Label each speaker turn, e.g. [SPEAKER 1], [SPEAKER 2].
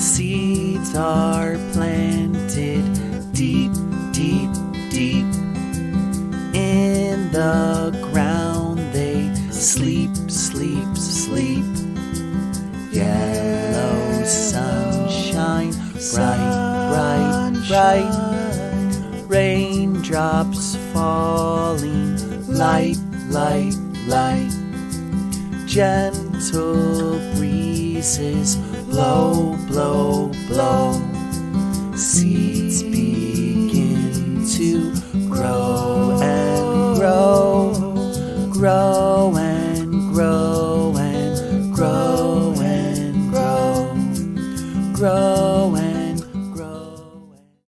[SPEAKER 1] Seeds are planted deep, deep, deep in the ground. They sleep, sleep, sleep. Yellow sunshine, bright, bright, bright. Raindrops falling, light, light, light. Gentle breezes blow, blow, blow. Seeds begin to grow.